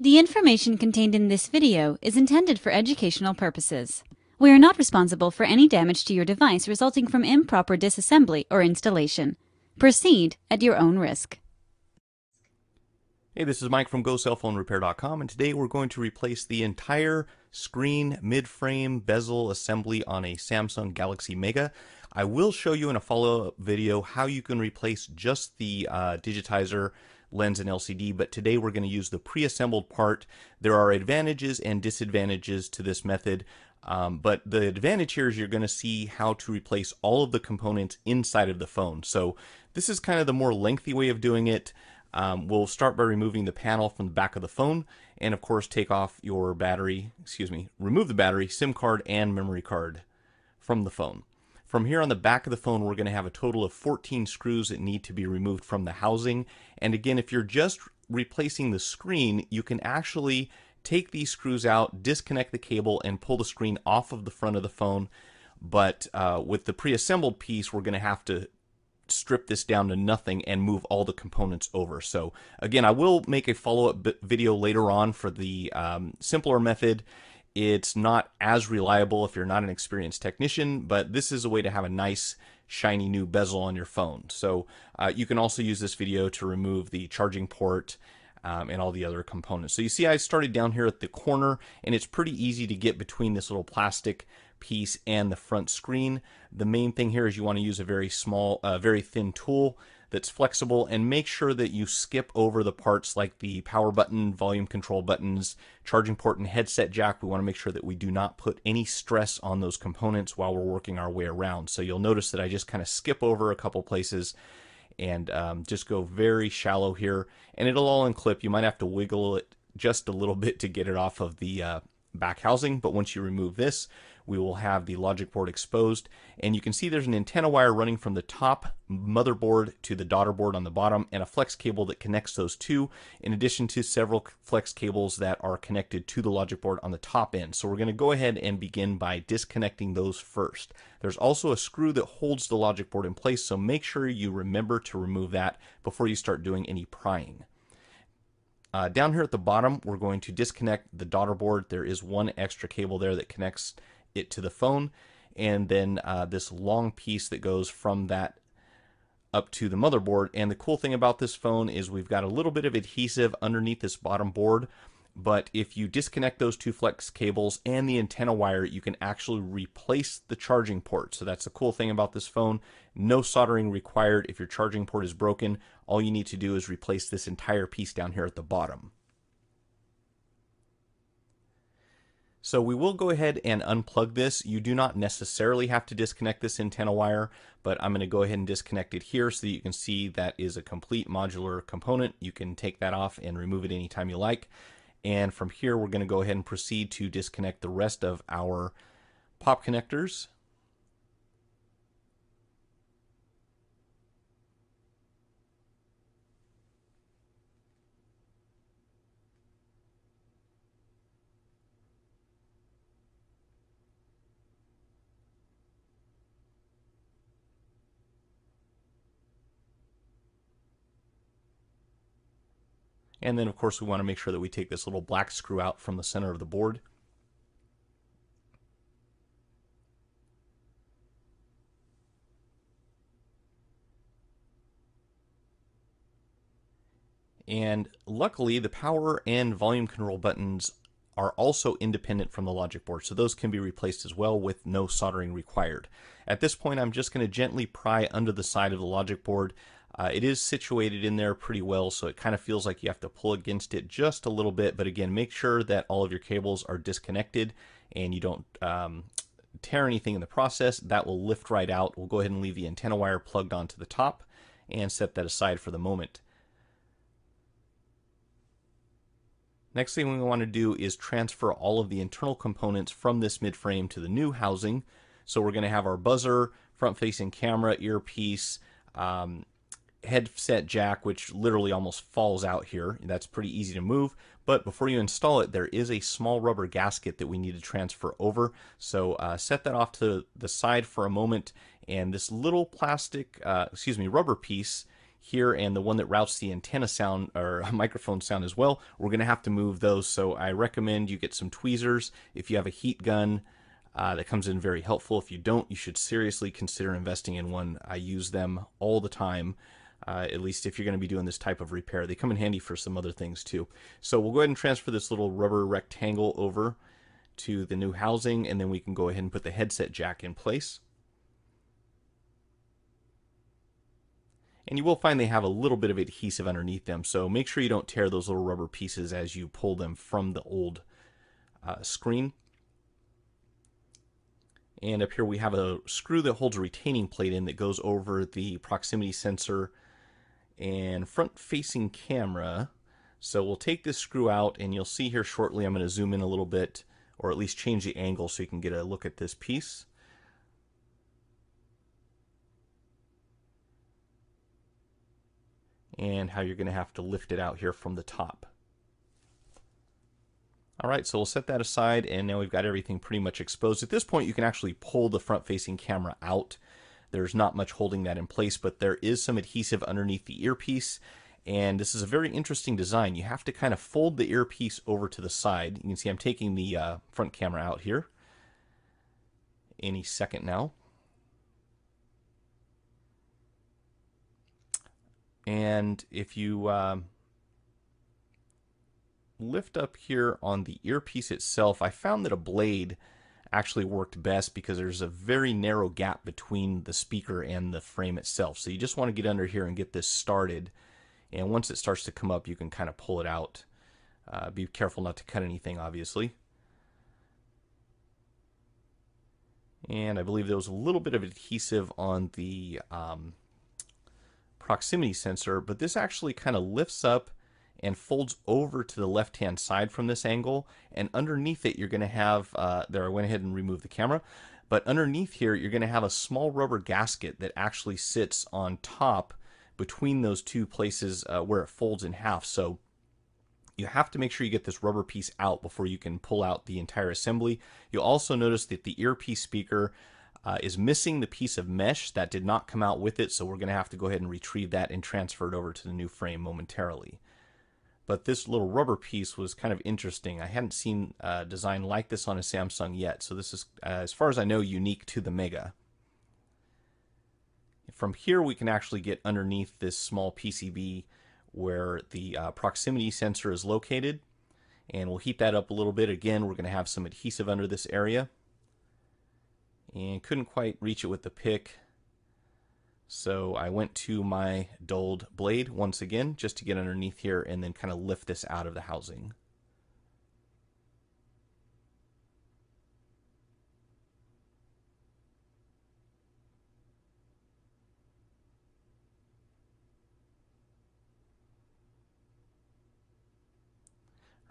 The information contained in this video is intended for educational purposes. We are not responsible for any damage to your device resulting from improper disassembly or installation. Proceed at your own risk. Hey, this is Mike from GoCellPhoneRepair.com, and today we're going to replace the entire screen, mid-frame, bezel assembly on a Samsung Galaxy Mega. I will show you in a follow-up video how you can replace just the digitizer, lens, and LCD, but today we're going to use the pre-assembled part. There are advantages and disadvantages to this method, but the advantage here is you're going to see how to replace all of the components inside of the phone. So this is kind of the more lengthy way of doing it. We'll start by removing the panel from the back of the phone, and of course take off your battery, remove the battery, SIM card, and memory card from the phone. From here on the back of the phone, we're going to have a total of 14 screws that need to be removed from the housing. And again, if you're just replacing the screen, you can actually take these screws out, disconnect the cable, and pull the screen off of the front of the phone. But with the pre-assembled piece, we're going to have to strip this down to nothing and move all the components over. So again, I will make a follow-up video later on for the simpler method. It's not as reliable if you're not an experienced technician, but this is a way to have a nice shiny new bezel on your phone. So you can also use this video to remove the charging port and all the other components. So you see I started down here at the corner, and it's pretty easy to get between this little plastic piece and the front screen. The main thing here is you want to use a very small, very thin tool that's flexible, and make sure that you skip over the parts like the power button, volume control buttons, charging port, and headset jack. We want to make sure that we do not put any stress on those components while we're working our way around. So you'll notice that I just kind of skip over a couple places and just go very shallow here, and it'll all unclip. You might have to wiggle it just a little bit to get it off of the back housing, but once you remove this, we will have the logic board exposed, and you can see there's an antenna wire running from the top motherboard to the daughter board on the bottom, and a flex cable that connects those two, in addition to several flex cables that are connected to the logic board on the top end. So we're going to go ahead and begin by disconnecting those first. There's also a screw that holds the logic board in place, so make sure you remember to remove that before you start doing any prying. Down here at the bottom, we're going to disconnect the daughter board. There is one extra cable there that connects it to the phone, and then this long piece that goes from that up to the motherboard. And the cool thing about this phone is we've got a little bit of adhesive underneath this bottom board, but if you disconnect those two flex cables and the antenna wire, you can actually replace the charging port. So that's the cool thing about this phone. No soldering required. If your charging port is broken, all you need to do is replace this entire piece down here at the bottom. So we will go ahead and unplug this. You do not necessarily have to disconnect this antenna wire, but I'm going to go ahead and disconnect it here so that you can see that is a complete modular component. You can take that off and remove it anytime you like. And from here, we're going to go ahead and proceed to disconnect the rest of our pop connectors. And then, of course, we want to make sure that we take this little black screw out from the center of the board. And luckily, the power and volume control buttons are also independent from the logic board, so those can be replaced as well with no soldering required. At this point, I'm just going to gently pry under the side of the logic board. It is situated in there pretty well, so it kind of feels like you have to pull against it just a little bit, but again, make sure that all of your cables are disconnected and you don't tear anything in the process. That will lift right out. We'll go ahead and leave the antenna wire plugged onto the top and set that aside for the moment. Next thing we want to do is transfer all of the internal components from this mid-frame to the new housing. So we're going to have our buzzer, front-facing camera, earpiece, headset jack, which literally almost falls out here. That's pretty easy to move, but before you install it, there is a small rubber gasket that we need to transfer over. So set that off to the side for a moment, and this little rubber piece here and the one that routes the antenna sound or microphone sound as well, we're going to have to move those. So I recommend you get some tweezers. If you have a heat gun, that comes in very helpful. If you don't, you should seriously consider investing in one. I use them all the time, at least if you're going to be doing this type of repair. They come in handy for some other things too. So we'll go ahead and transfer this little rubber rectangle over to the new housing, and then we can go ahead and put the headset jack in place. And you will find they have a little bit of adhesive underneath them, so make sure you don't tear those little rubber pieces as you pull them from the old screen. And up here we have a screw that holds a retaining plate in that goes over the proximity sensor and front-facing camera. So we'll take this screw out, and you'll see here shortly I'm going to zoom in a little bit, or at least change the angle so you can get a look at this piece. And how you're going to have to lift it out here from the top. Alright, so we'll set that aside, and now we've got everything pretty much exposed. At this point, you can actually pull the front-facing camera out. There's not much holding that in place, but there is some adhesive underneath the earpiece, and this is a very interesting design. You have to kind of fold the earpiece over to the side. You can see I'm taking the front camera out here any second now. And if you lift up here on the earpiece itself, I found that a blade actually worked best because there's a very narrow gap between the speaker and the frame itself. So you just want to get under here and get this started. And once it starts to come up, you can kind of pull it out. Be careful not to cut anything, obviously. And I believe there was a little bit of adhesive on the proximity sensor, but this actually kind of lifts up and folds over to the left-hand side from this angle, and underneath it you're going to have, there I went ahead and removed the camera, but underneath here you're going to have a small rubber gasket that actually sits on top between those two places where it folds in half. So you have to make sure you get this rubber piece out before you can pull out the entire assembly. You'll also notice that the earpiece speaker is missing the piece of mesh that did not come out with it, so we're going to have to go ahead and retrieve that and transfer it over to the new frame momentarily. But this little rubber piece was kind of interesting. I hadn't seen a design like this on a Samsung yet, so this is, as far as I know, unique to the Mega. From here we can actually get underneath this small PCB where the proximity sensor is located, and we'll heat that up a little bit. Again, we're going to have some adhesive under this area, and couldn't quite reach it with the pick, so I went to my dulled blade once again just to get underneath here and then kind of lift this out of the housing.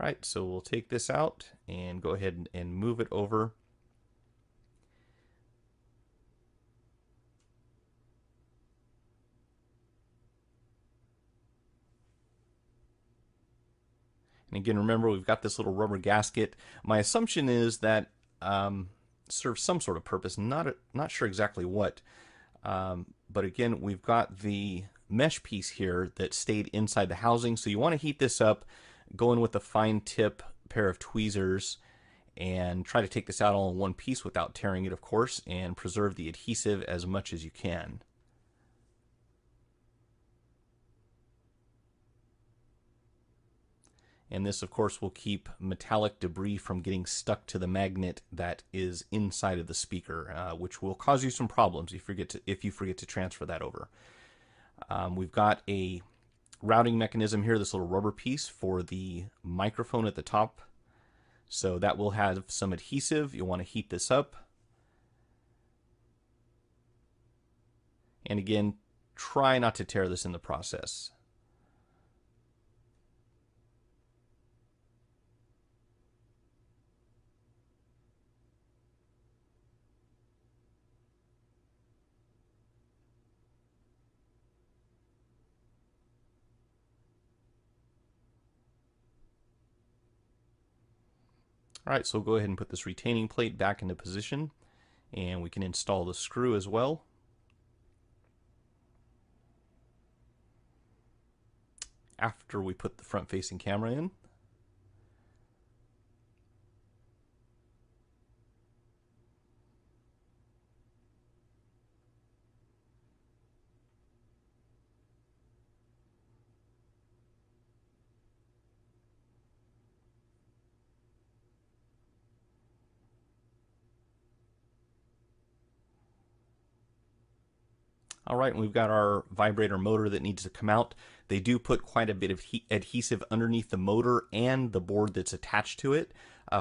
Alright, so we'll take this out and go ahead and move it over. And again, remember, we've got this little rubber gasket. My assumption is that serves some sort of purpose, not sure exactly what. But again, we've got the mesh piece here that stayed inside the housing. So you want to heat this up, go in with a fine tip pair of tweezers, and try to take this out all in one piece without tearing it, of course, and preserve the adhesive as much as you can. And this, of course, will keep metallic debris from getting stuck to the magnet that is inside of the speaker, which will cause you some problems if you forget to transfer that over. We've got a routing mechanism here, this little rubber piece for the microphone at the top. So that will have some adhesive. You'll want to heat this up. And again, try not to tear this in the process. Alright, so we'll go ahead and put this retaining plate back into position, and we can install the screw as well. after we put the front-facing camera in. All right, and we've got our vibrator motor that needs to come out. They do put quite a bit of adhesive underneath the motor and the board that's attached to it.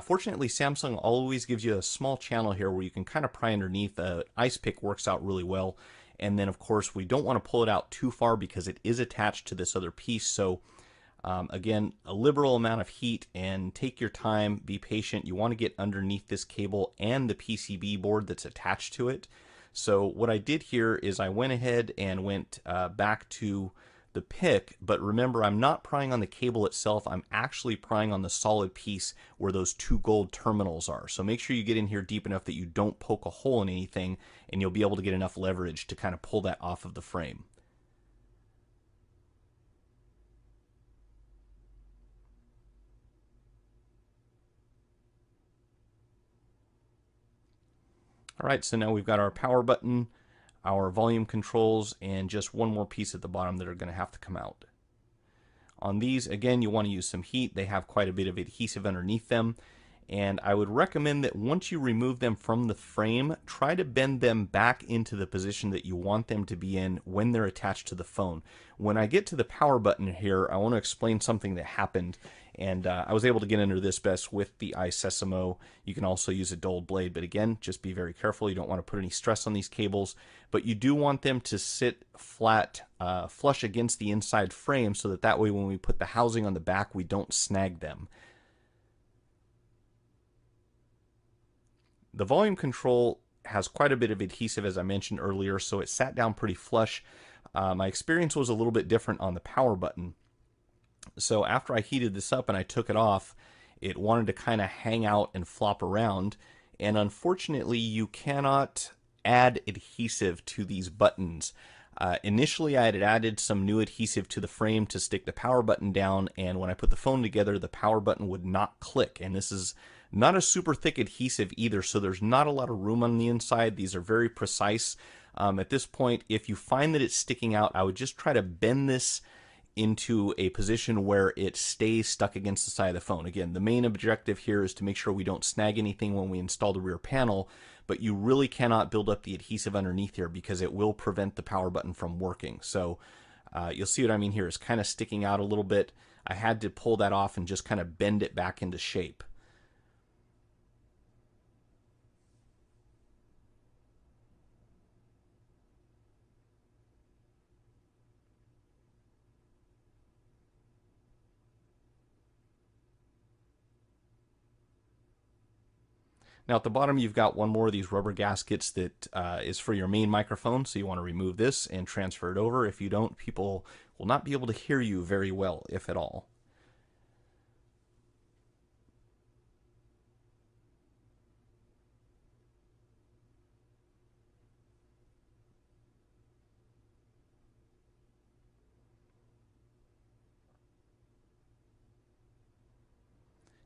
Fortunately, Samsung always gives you a small channel here where you can kind of pry underneath. Ice pick works out really well. And then, of course, we don't want to pull it out too far because it is attached to this other piece. So, again, a liberal amount of heat, and take your time, be patient. You want to get underneath this cable and the PCB board that's attached to it. So what I did here is I went ahead and went back to the pick, but remember, I'm not prying on the cable itself. I'm actually prying on the solid piece where those two gold terminals are. So make sure you get in here deep enough that you don't poke a hole in anything, and you'll be able to get enough leverage to kind of pull that off of the frame. All right, so now we've got our power button, our volume controls, and just one more piece at the bottom that are going to have to come out. On these, again, you want to use some heat. They have quite a bit of adhesive underneath them, and I would recommend that once you remove them from the frame, try to bend them back into the position that you want them to be in when they're attached to the phone. When I get to the power button here, I want to explain something that happened. And I was able to get under this best with the iSesamo. You can also use a dulled blade, but again, just be very careful. You don't want to put any stress on these cables, but you do want them to sit flat, flush against the inside frame, so that way when we put the housing on the back, we don't snag them. The volume control has quite a bit of adhesive, as I mentioned earlier, so it sat down pretty flush. My experience was a little bit different on the power button. So after I heated this up and I took it off, it wanted to kind of hang out and flop around. And unfortunately, you cannot add adhesive to these buttons. Initially, I had added some new adhesive to the frame to stick the power button down, and when I put the phone together, the power button would not click. And this is not a super thick adhesive either, so there's not a lot of room on the inside. These are very precise. At this point, if you find that it's sticking out, I would just try to bend this into a position where it stays stuck against the side of the phone. Again, the main objective here is to make sure we don't snag anything when we install the rear panel, but you really cannot build up the adhesive underneath here because it will prevent the power button from working. So you'll see what I mean here is kind of sticking out a little bit. I had to pull that off and just kind of bend it back into shape. Now at the bottom you've got one more of these rubber gaskets that is for your main microphone, so you want to remove this and transfer it over. If you don't, people will not be able to hear you very well, if at all.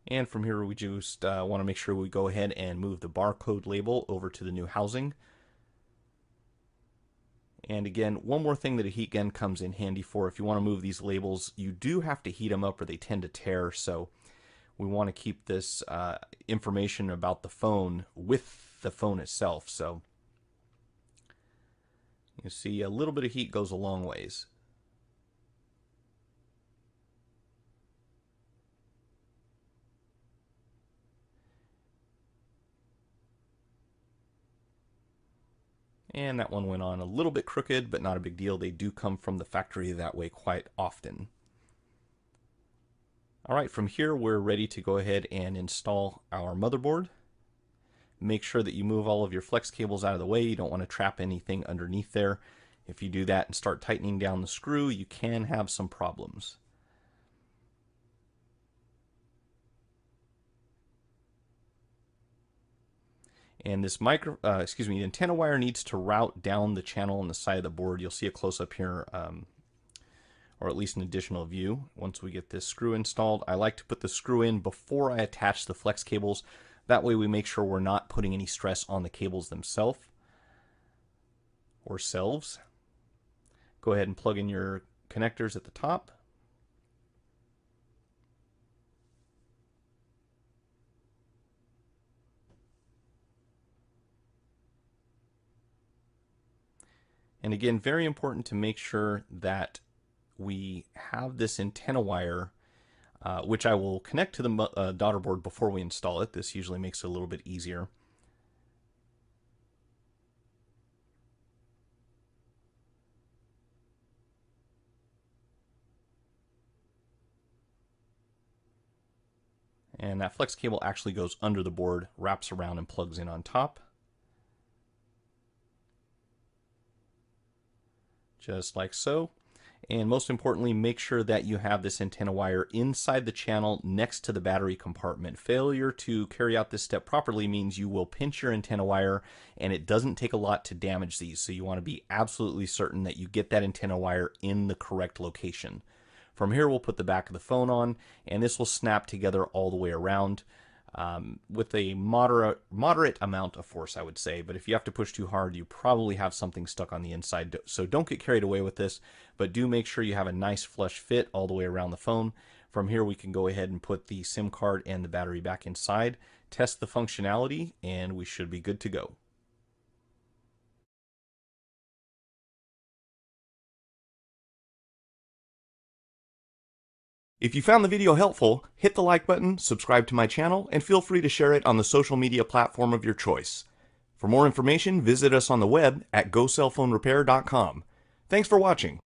And from here we just want to make sure we go ahead and move the barcode label over to the new housing. And again, one more thing that a heat gun comes in handy for, if you want to move these labels, you do have to heat them up or they tend to tear. So we want to keep this information about the phone with the phone itself. So you see a little bit of heat goes a long ways. And that one went on a little bit crooked, but not a big deal. They do come from the factory that way quite often. All right, from here we're ready to go ahead and install our motherboard. Make sure that you move all of your flex cables out of the way. You don't want to trap anything underneath there. If you do that and start tightening down the screw, you can have some problems. And this the antenna wire needs to route down the channel on the side of the board. You'll see a close-up here or at least an additional view. Once we get this screw installed, I like to put the screw in before I attach the flex cables. That way we make sure we're not putting any stress on the cables themselves or selves. Go ahead and plug in your connectors at the top. And again, very important to make sure that we have this antenna wire, which I will connect to the daughter board before we install it. This usually makes it a little bit easier. And that flex cable actually goes under the board, wraps around, and plugs in on top. Just like so. And most importantly, make sure that you have this antenna wire inside the channel next to the battery compartment. Failure to carry out this step properly means you will pinch your antenna wire, and it doesn't take a lot to damage these. So you want to be absolutely certain that you get that antenna wire in the correct location. From here, we'll put the back of the phone on, and this will snap together all the way around. With a moderate amount of force, I would say. But if you have to push too hard, you probably have something stuck on the inside. So don't get carried away with this, but do make sure you have a nice flush fit all the way around the phone. From here, we can go ahead and put the SIM card and the battery back inside, test the functionality, and we should be good to go. If you found the video helpful, hit the like button, subscribe to my channel, and feel free to share it on the social media platform of your choice. For more information, visit us on the web at GoCellPhoneRepair.com. Thanks for watching.